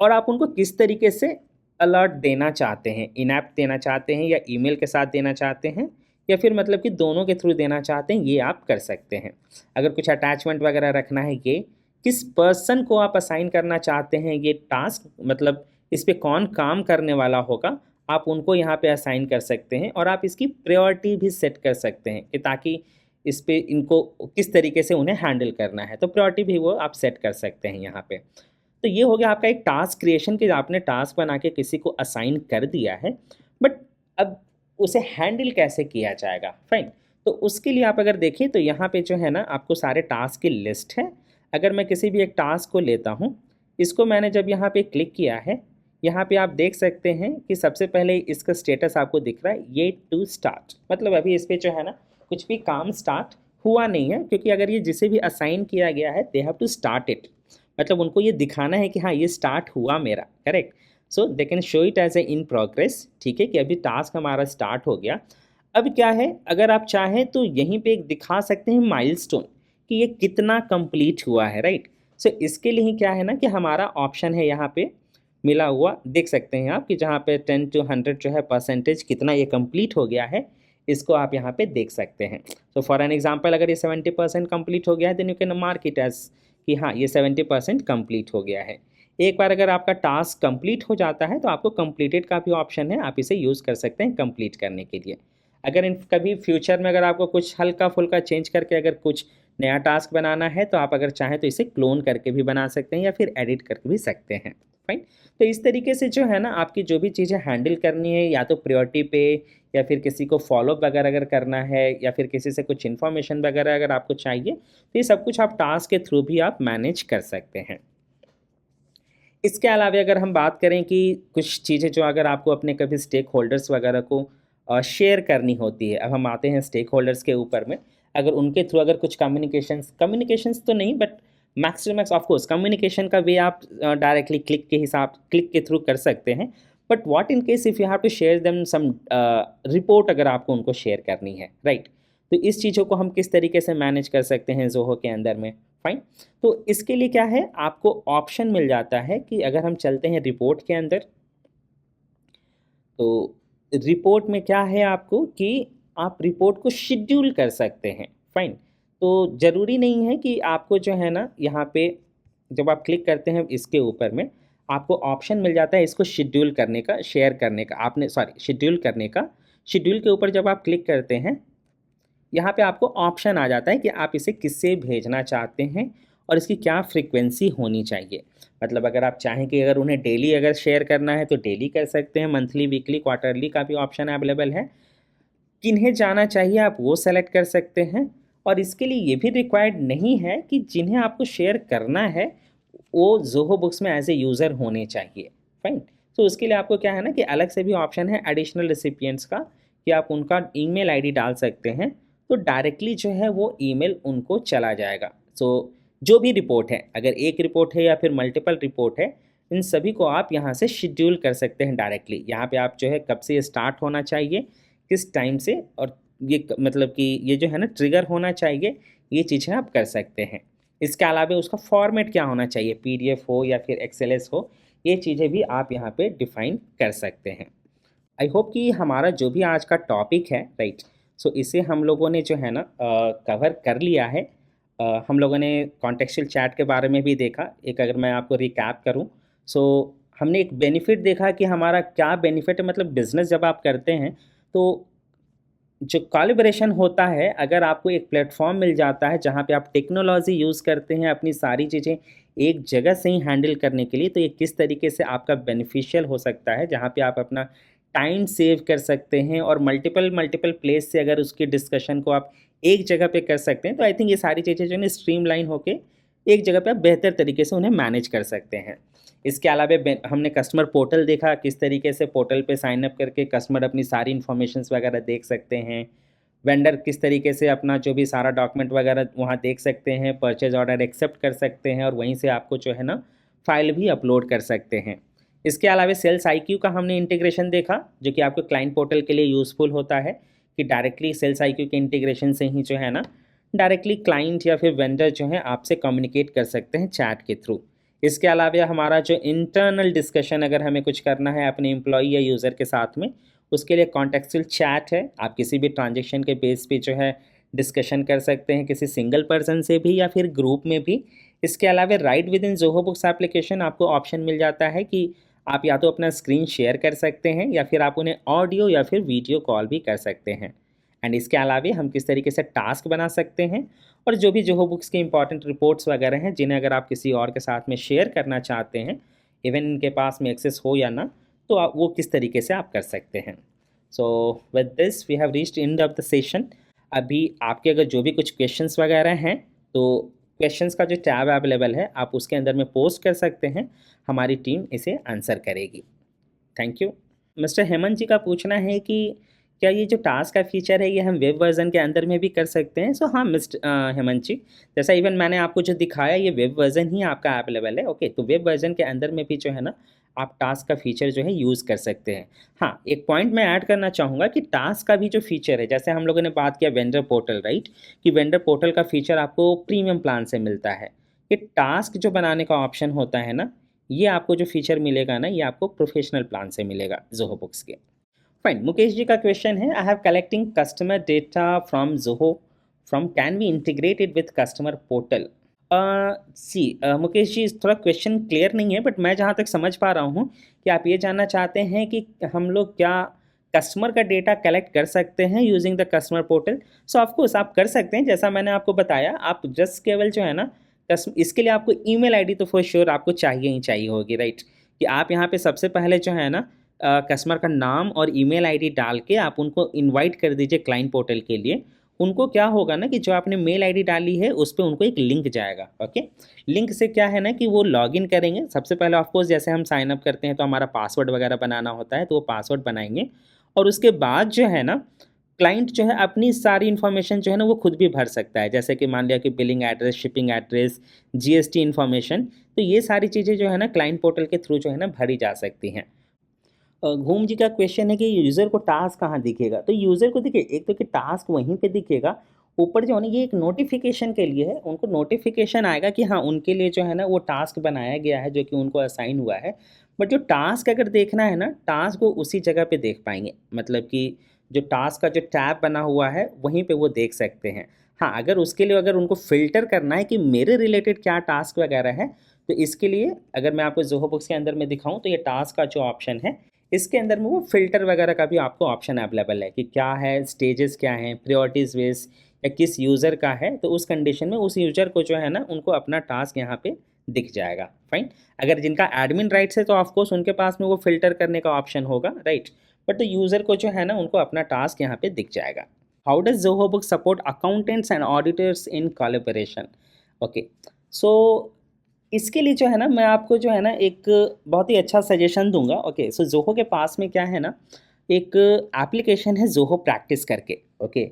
और आप उनको किस तरीके से अलर्ट देना चाहते हैं, इन ऐप देना चाहते हैं या ईमेल के साथ देना चाहते हैं, या फिर मतलब कि दोनों के थ्रू देना चाहते हैं, ये आप कर सकते हैं। अगर कुछ अटैचमेंट वगैरह रखना है, ये किस पर्सन को आप असाइन करना चाहते हैं, ये टास्क मतलब इस पे कौन काम करने वाला होगा, आप उनको यहाँ पे असाइन कर सकते हैं। और आप इसकी प्रायोरिटी भी सेट कर सकते हैं कि ताकि इस पे इनको किस तरीके से उन्हें हैंडल करना है, तो प्रायोरिटी भी वो आप सेट कर सकते हैं यहाँ पे। तो ये हो गया आपका एक टास्क क्रिएशन कि आपने टास्क बना के किसी को असाइन कर दिया है, बट अब उसे हैंडल कैसे किया जाएगा, फाइन। तो उसके लिए आप अगर देखें तो यहाँ पे जो है ना आपको सारे टास्क की लिस्ट है। अगर मैं किसी भी एक टास्क को लेता हूँ, इसको मैंने जब यहाँ पे क्लिक किया है, यहाँ पे आप देख सकते हैं कि सबसे पहले इसका स्टेटस आपको दिख रहा है ये टू स्टार्ट, मतलब अभी इस पर जो है ना कुछ भी काम स्टार्ट हुआ नहीं है, क्योंकि अगर ये जिसे भी असाइन किया गया है they have to start it, मतलब उनको ये दिखाना है कि हाँ ये स्टार्ट हुआ मेरा, correct. So they can show it as a in progress, ठीक है कि अभी टास्क हमारा स्टार्ट हो गया। अब क्या है, अगर आप चाहें तो यहीं पे एक दिखा सकते हैं माइलस्टोन कि ये कितना कंप्लीट हुआ है, राइट। सो इसके लिए क्या है ना कि हमारा ऑप्शन है यहाँ पे मिला हुआ, देख सकते हैं आप कि जहाँ पे 10 to 100 जो है परसेंटेज कितना ये कंप्लीट हो गया है, इसको आप यहाँ पे देख सकते हैं। सो फॉर एन एग्जांपल अगर ये 70% कंप्लीट हो गया है then you can mark it as कि हाँ ये 70% कंप्लीट हो गया है। एक बार अगर आपका टास्क कंप्लीट हो जाता है तो आपको कंप्लीटेड का भी ऑप्शन है, आप इसे यूज़ कर सकते हैं कंप्लीट करने के लिए। अगर इन कभी फ्यूचर में अगर आपको कुछ हल्का फुल्का चेंज करके अगर कुछ नया टास्क बनाना है तो आप अगर चाहें तो इसे क्लोन करके भी बना सकते हैं या फिर एडिट करके भी सकते हैं। फाइन। तो इस तरीके से जो है ना आपकी जो भी चीज़ें हैंडल करनी है या तो प्रायोरिटी पे या फिर किसी को फॉलोअप वगैरह अगर करना है या फिर किसी से कुछ इन्फॉर्मेशन वगैरह अगर आपको चाहिए तो ये सब कुछ आप टास्क के थ्रू भी आप मैनेज कर सकते हैं। इसके अलावा अगर हम बात करें कि कुछ चीज़ें जो अगर आपको अपने कभी स्टेक होल्डर्स वगैरह को शेयर करनी होती है, अब हम आते हैं स्टेक होल्डर्स के ऊपर में, अगर उनके थ्रू अगर कुछ कम्युनिकेशंस तो नहीं but max to max of course communication का वे आप डायरेक्टली क्लिक के थ्रू कर सकते हैं। But what in case if you have to share them some report अगर आपको उनको शेयर करनी है, राइट। तो इस चीज़ों को हम किस तरीके से मैनेज कर सकते हैं ज़ोहो के अंदर में। फाइन। तो इसके लिए क्या है आपको ऑप्शन मिल जाता है कि अगर हम चलते हैं रिपोर्ट के अंदर, तो रिपोर्ट में क्या है आपको कि आप रिपोर्ट को शेड्यूल कर सकते हैं। फाइन। तो ज़रूरी नहीं है कि आपको जो है ना यहाँ पे जब आप क्लिक करते हैं इसके ऊपर में आपको ऑप्शन मिल जाता है इसको शेड्यूल करने का, शेयर करने का, आपने सॉरी शेड्यूल करने का। शेड्यूल के ऊपर जब आप क्लिक करते हैं यहाँ पे आपको ऑप्शन आ जाता है कि आप इसे किससे भेजना चाहते हैं और इसकी क्या फ्रीक्वेंसी होनी चाहिए। मतलब अगर आप चाहें कि अगर उन्हें डेली अगर शेयर करना है तो डेली कर सकते हैं, मंथली, वीकली, क्वार्टरली का भी ऑप्शन अवेलेबल है। किन्हें जाना चाहिए आप वो सेलेक्ट कर सकते हैं और इसके लिए ये भी रिक्वायर्ड नहीं है कि जिन्हें आपको शेयर करना है वो ज़ोहो बुक्स में एज ए यूज़र होने चाहिए। फाइन। तो उसके लिए आपको क्या है ना कि अलग से भी ऑप्शन है एडिशनल रेसिपिएंट्स का कि आप उनका ईमेल आईडी डाल सकते हैं तो डायरेक्टली जो है वो ईमेल उनको चला जाएगा। सो जो भी रिपोर्ट है, अगर एक रिपोर्ट है या फिर मल्टीपल रिपोर्ट है, इन सभी को आप यहाँ से शेड्यूल कर सकते हैं डायरेक्टली। यहाँ पे आप जो है कब से ये स्टार्ट होना चाहिए, किस टाइम से, और ये मतलब कि ये जो है ना ट्रिगर होना चाहिए, ये चीज़ें आप कर सकते हैं। इसके अलावा उसका फॉर्मेट क्या होना चाहिए, पीडीएफ हो या फिर एक्सएलएस हो, ये चीज़ें भी आप यहाँ पे डिफ़ाइन कर सकते हैं। आई होप कि हमारा जो भी आज का टॉपिक है, राइट, सो इसे हम लोगों ने जो है ना कवर कर लिया है। हम लोगों ने कॉन्टेक्चुअल चैट के बारे में भी देखा। एक अगर मैं आपको रिकैप करूं, सो हमने एक बेनिफिट देखा कि हमारा क्या बेनिफिट है, मतलब बिज़नेस जब आप करते हैं तो जो कोलैबोरेशन होता है, अगर आपको एक प्लेटफॉर्म मिल जाता है जहाँ पे आप टेक्नोलॉजी यूज़ करते हैं अपनी सारी चीज़ें एक जगह से ही हैंडल करने के लिए, तो ये किस तरीके से आपका बेनिफिशियल हो सकता है, जहाँ पे आप अपना टाइम सेव कर सकते हैं और मल्टीपल प्लेस से अगर उसकी डिस्कशन को आप एक जगह पे कर सकते हैं, तो आई थिंक ये सारी चीज़ें जो है स्ट्रीमलाइन होके एक जगह पे आप बेहतर तरीके से उन्हें मैनेज कर सकते हैं। इसके अलावा हमने कस्टमर पोर्टल देखा, किस तरीके से पोर्टल पे साइन अप करके कस्टमर अपनी सारी इन्फॉर्मेशंस वगैरह देख सकते हैं। वेंडर किस तरीके से अपना जो भी सारा डॉक्यूमेंट वगैरह वहाँ देख सकते हैं, परचेज ऑर्डर एक्सेप्ट कर सकते हैं और वहीं से आपको जो है ना फाइल भी अपलोड कर सकते हैं। इसके अलावा सेल्स आईक्यू का हमने इंटीग्रेशन देखा, जो कि आपको क्लाइंट पोर्टल के लिए यूज़फुल होता है कि डायरेक्टली सेल्स आईक्यू के इंटीग्रेशन से ही जो है ना डायरेक्टली क्लाइंट या फिर वेंडर जो है आपसे कम्युनिकेट कर सकते हैं चैट के थ्रू। इसके अलावा हमारा जो इंटरनल डिस्कशन अगर हमें कुछ करना है अपने एम्प्लॉई या यूज़र के साथ में, उसके लिए कॉन्टेक्चुअल चैट है। आप किसी भी ट्रांजेक्शन के बेस पे जो है डिस्कशन कर सकते हैं, किसी सिंगल पर्सन से भी या फिर ग्रुप में भी। इसके अलावा right with in Zoho books application आपको ऑप्शन मिल जाता है कि आप या तो अपना स्क्रीन शेयर कर सकते हैं या फिर आप उन्हें ऑडियो या फिर वीडियो कॉल भी कर सकते हैं। एंड इसके अलावा हम किस तरीके से टास्क बना सकते हैं और जो भी ज़ोहो बुक्स के इंपॉर्टेंट रिपोर्ट्स वगैरह हैं जिन्हें अगर आप किसी और के साथ में शेयर करना चाहते हैं, इवन इनके पास में एक्सेस हो या ना, तो आप वो किस तरीके से आप कर सकते हैं। So with this we have reached end of the session. अभी आपके अगर जो भी कुछ क्वेश्चंस वगैरह हैं तो क्वेश्चंस का जो टैब अवेलेबल है आप उसके अंदर में पोस्ट कर सकते हैं, हमारी टीम इसे आंसर करेगी। Thank you. मिस्टर हेमंत जी का पूछना है कि क्या ये जो टास्क का फीचर है ये हम वेब वर्जन के अंदर में भी कर सकते हैं। सो हाँ मिस्टर हेमंत जी, जैसा इवन मैंने आपको जो दिखाया ये वेब वर्जन ही आपका अवेलेबल है। ओके, तो वेब वर्जन के अंदर में भी जो है ना आप टास्क का फीचर जो है यूज़ कर सकते हैं। हाँ, एक पॉइंट मैं ऐड करना चाहूँगा कि टास्क का भी जो फीचर है, जैसे हम लोगों ने बात किया वेंडर पोर्टल, राइट, कि वेंडर पोर्टल का फीचर आपको प्रीमियम प्लान से मिलता है। ये टास्क जो बनाने का ऑप्शन होता है ना, ये आपको जो फीचर मिलेगा ना, ये आपको प्रोफेशनल प्लान से मिलेगा ज़ोहो बुक्स के। फाइन, मुकेश जी का क्वेश्चन है, I have collecting customer data from Zoho, from can we integrate it with customer portal? See Mukesh ji, थोड़ा क्वेश्चन क्लियर नहीं है, बट मैं जहाँ तक समझ पा रहा हूँ कि आप ये जानना चाहते हैं कि हम लोग क्या कस्टमर का डेटा कलेक्ट कर सकते हैं using the customer portal. So of course आप कर सकते हैं, जैसा मैंने आपको बताया। आप जस्ट केवल जो है ना, इसके लिए आपको ईमेल आईडी तो फॉर श्योर आपको चाहिए ही चाहिए होगी, राइट, कि आप यहाँ पे सबसे पहले जो है ना कस्टमर का नाम और ईमेल आईडी डाल के आप उनको इनवाइट कर दीजिए क्लाइंट पोर्टल के लिए। उनको क्या होगा ना कि जो आपने मेल आईडी डाली है उस पे उनको एक लिंक जाएगा। ओके, लिंक से क्या है ना कि वो लॉगिन करेंगे। सबसे पहले ऑफकोर्स जैसे हम साइन अप करते हैं तो हमारा पासवर्ड वगैरह बनाना होता है, तो वो पासवर्ड बनाएंगे और उसके बाद जो है ना क्लाइंट जो है अपनी सारी इन्फॉर्मेशन जो है ना वो खुद भी भर सकता है, जैसे कि मान लिया कि billing address, shipping address, GST information. तो ये सारी चीज़ें जो है ना क्लाइंट पोर्टल के थ्रू जो है ना भरी जा सकती हैं। घूम जी का क्वेश्चन है कि यूज़र को टास्क कहाँ दिखेगा? तो यूज़र को देखिए, एक तो कि टास्क वहीं पे दिखेगा, ऊपर जो है ना ये एक नोटिफिकेशन के लिए है। उनको नोटिफिकेशन आएगा कि हाँ, उनके लिए जो है ना वो टास्क बनाया गया है जो कि उनको असाइन हुआ है। बट जो टास्क अगर देखना है ना, टास्क वो उसी जगह पे देख पाएंगे, मतलब कि जो टास्क का जो टैब बना हुआ है वहीं पे वो देख सकते हैं। हाँ, अगर उसके लिए अगर उनको फ़िल्टर करना है कि मेरे रिलेटेड क्या टास्क वगैरह है, तो इसके लिए अगर मैं आपको ज़ोहो बुक्स के अंदर में दिखाऊँ तो ये टास्क का जो ऑप्शन है, इसके अंदर में वो फ़िल्टर वगैरह का भी आपको ऑप्शन अवेलेबल है कि क्या है, स्टेजेस क्या हैं, प्रायोरिटीज़ बेस या किस यूज़र का है, तो उस कंडीशन में उस यूज़र को जो है ना उनको अपना टास्क यहाँ पे दिख जाएगा। फाइन, अगर जिनका एडमिन राइट्स है तो ऑफ कोर्स उनके पास में वो फ़िल्टर करने का ऑप्शन होगा, राइट, बट तो यूज़र को जो है ना उनको अपना टास्क यहाँ पे दिख जाएगा। How does Zoho book support accountants and auditors in collaboration? Okay, so इसके लिए जो है ना मैं आपको जो है ना एक बहुत ही अच्छा सजेशन दूंगा। ओके, सो ज़ोहो के पास में क्या है ना, एक एप्लीकेशन है ज़ोहो प्रैक्टिस करके। ओके,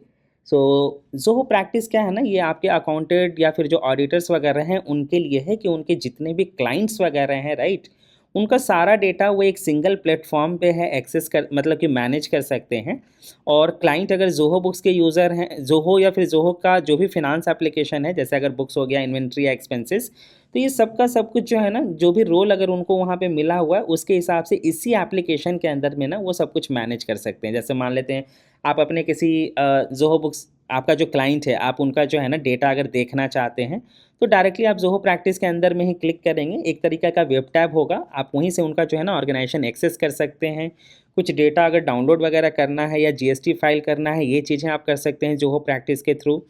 सो ज़ोहो प्रैक्टिस क्या है ना, ये आपके अकाउंटेंट या फिर जो ऑडिटर्स वगैरह हैं उनके लिए है कि उनके जितने भी क्लाइंट्स वगैरह हैं, राइट, उनका सारा डेटा वो एक सिंगल प्लेटफॉर्म पे है, एक्सेस कर मतलब कि मैनेज कर सकते हैं। और क्लाइंट अगर ज़ोहो बुक्स के यूज़र हैं, ज़ोहो या फिर ज़ोहो का जो भी फिनांस एप्लीकेशन है, जैसे अगर बुक्स हो गया, इन्वेंट्री या एक्सपेंसेस, तो ये सबका सब कुछ जो है ना, जो भी रोल अगर उनको वहाँ पे मिला हुआ है उसके हिसाब से इसी एप्लीकेशन के अंदर में ना वो सब कुछ मैनेज कर सकते हैं। जैसे मान लेते हैं आप अपने किसी ज़ोहो बुक्स, आपका जो क्लाइंट है, आप उनका जो है ना डेटा अगर देखना चाहते हैं तो डायरेक्टली आप ज़ोहो प्रैक्टिस के अंदर में ही क्लिक करेंगे, एक तरीका का वेब टैब होगा, आप वहीं से उनका जो है ना ऑर्गेनाइजेशन एक्सेस कर सकते हैं। कुछ डेटा अगर डाउनलोड वगैरह करना है या जीएसटी फाइल करना है, ये चीज़ें आप कर सकते हैं ज़ोहो प्रैक्टिस के थ्रू।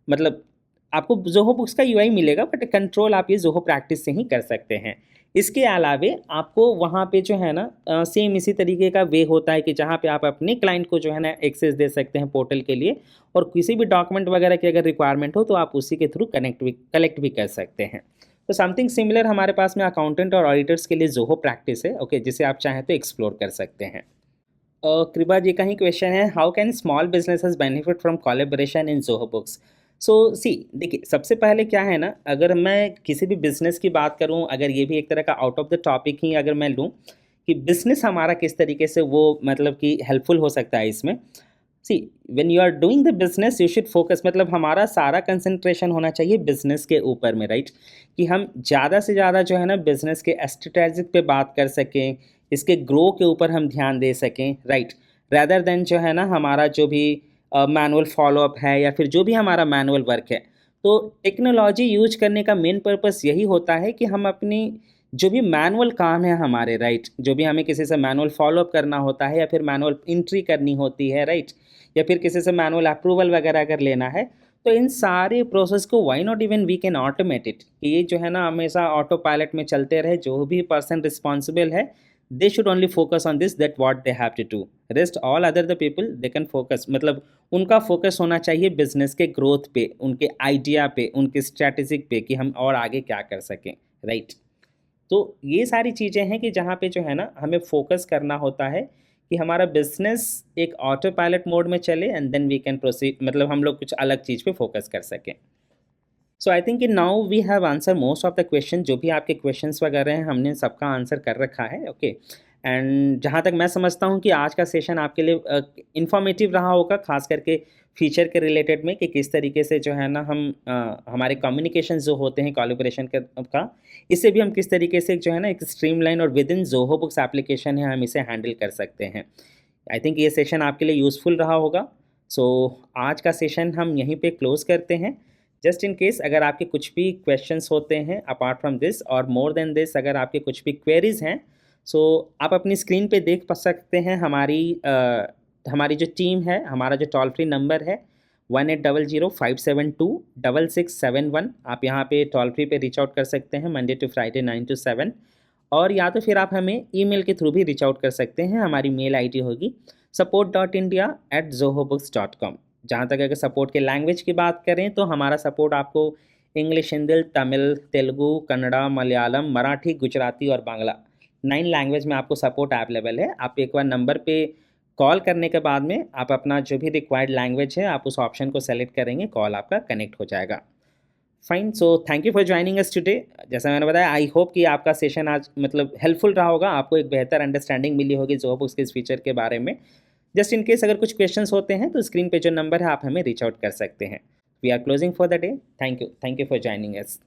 मतलब आपको ज़ोहो बुक्स का यूआई मिलेगा, बट कंट्रोल आप ये ज़ोहो प्रैक्टिस से ही कर सकते हैं। इसके अलावे आपको वहाँ पे जो है ना सेम इसी तरीके का वे होता है कि जहाँ पे आप अपने क्लाइंट को जो है ना एक्सेस दे सकते हैं पोर्टल के लिए, और किसी भी डॉक्यूमेंट वगैरह की अगर रिक्वायरमेंट हो तो आप उसी के थ्रू कलेक्ट भी कर सकते हैं। तो समथिंग सिमिलर हमारे पास में अकाउंटेंट और ऑडिटर्स के लिए ज़ोहो प्रैक्टिस है। ओके, जिसे आप चाहें तो एक्सप्लोर कर सकते हैं। कृपा जी का ही क्वेश्चन है, how can small businesses benefit from collaboration in Zoho Books? So see, देखिए सबसे पहले क्या है ना, अगर मैं किसी भी बिज़नेस की बात करूं, अगर ये भी एक तरह का आउट ऑफ द टॉपिक ही अगर मैं लूं कि बिज़नेस हमारा किस तरीके से वो मतलब कि हेल्पफुल हो सकता है इसमें। See, when you are doing the business you should focus, मतलब हमारा सारा कंसंट्रेशन होना चाहिए बिजनेस के ऊपर में, राइट, कि हम ज़्यादा से ज़्यादा जो है ना बिजनेस के स्ट्रेटेजिक पे बात कर सकें, इसके ग्रो के ऊपर हम ध्यान दे सकें, राइट, रैदर देन जो है ना हमारा जो भी मैनुअल फॉलोअप है या फिर जो भी हमारा मैनुअल वर्क है। तो टेक्नोलॉजी यूज करने का मेन पर्पस यही होता है कि हम अपनी जो भी मैनुअल काम है हमारे, राइट, जो भी हमें किसी से मैनुअल फॉलोअप करना होता है या फिर मैनुअल एंट्री करनी होती है, राइट, या फिर किसी से मैनुअल अप्रूवल वगैरह अगर लेना है, तो इन सारे प्रोसेस को why not even we can automate it, कि ये जो है ना हमेशा ऑटो पायलट में चलते रहे, जो भी पर्सन रिस्पॉन्सिबल है they should only focus on this, that what they have to do, rest all other the people they can focus, मतलब उनका फोकस होना चाहिए बिजनेस के ग्रोथ पे, उनके आइडिया पे, उनके स्ट्रैटेजिक पे कि हम और आगे क्या कर सकें, राइट। तो ये सारी चीज़ें हैं कि जहाँ पे जो है ना हमें फोकस करना होता है कि हमारा बिजनेस एक ऑटो पायलट मोड में चले and then we can proceed, मतलब हम लोग कुछ अलग चीज़ पे फोकस कर सकें। So I think now we have answer most of the question, जो भी आपके क्वेश्चंस वगैरह हैं हमने सबका आंसर कर रखा है। ओके, एंड जहाँ तक मैं समझता हूँ कि आज का सेशन आपके लिए इंफॉर्मेटिव रहा होगा, खास करके फीचर के रिलेटेड में, कि किस तरीके से जो है ना हम हमारे कम्युनिकेशन जो होते हैं कोलैबोरेशन का, इससे भी हम किस तरीके से जो है ना एक स्ट्रीमलाइन और with in Zoho books application है हम इसे हैंडल कर सकते हैं। आई थिंक ये सेशन आपके लिए यूज़फुल रहा होगा। सो आज का सेशन हम यहीं पे क्लोज़ करते हैं। जस्ट इन केस अगर आपके कुछ भी क्वेश्चंस होते हैं अपार्ट फ्रॉम दिस और मोर देन दिस, अगर आपके कुछ भी क्वेरीज़ हैं, सो आप अपनी स्क्रीन पे देख पा सकते हैं हमारी जो टीम है, हमारा जो टोल फ्री नंबर है 1800-572-6671। आप यहाँ पे टोल फ्री पे रीच आउट कर सकते हैं मंडे टू फ्राइडे 9 to 7, और या तो फिर आप हमें ईमेल के थ्रू भी रीच आउट कर सकते हैं। हमारी मेल आईडी होगी support.india@zohobooks.com। जहाँ तक अगर सपोर्ट के लैंग्वेज की बात करें तो हमारा सपोर्ट आपको इंग्लिश, हिंदी, तमिल, तेलुगु, कन्नड़ा, मलयालम, मराठी, गुजराती और बांग्ला 9 लैंग्वेज में आपको सपोर्ट अवेलेबल है। आप एक बार नंबर पे कॉल करने के बाद में आप अपना जो भी रिक्वायर्ड लैंग्वेज है आप उस ऑप्शन को सेलेक्ट करेंगे, कॉल आपका कनेक्ट हो जाएगा। Fine, so thank you for joining us today. जैसा मैंने बताया, आई होप कि आपका सेशन आज मतलब हेल्पफुल रहा होगा, आपको एक बेहतर अंडरस्टैंडिंग मिली होगी जोहो बुक्स के इस फीचर के बारे में। जस्ट इन केस अगर कुछ क्वेश्चंस होते हैं तो स्क्रीन पे जो नंबर है आप हमें रीच आउट कर सकते हैं। We are closing for the day. Thank you for joining us.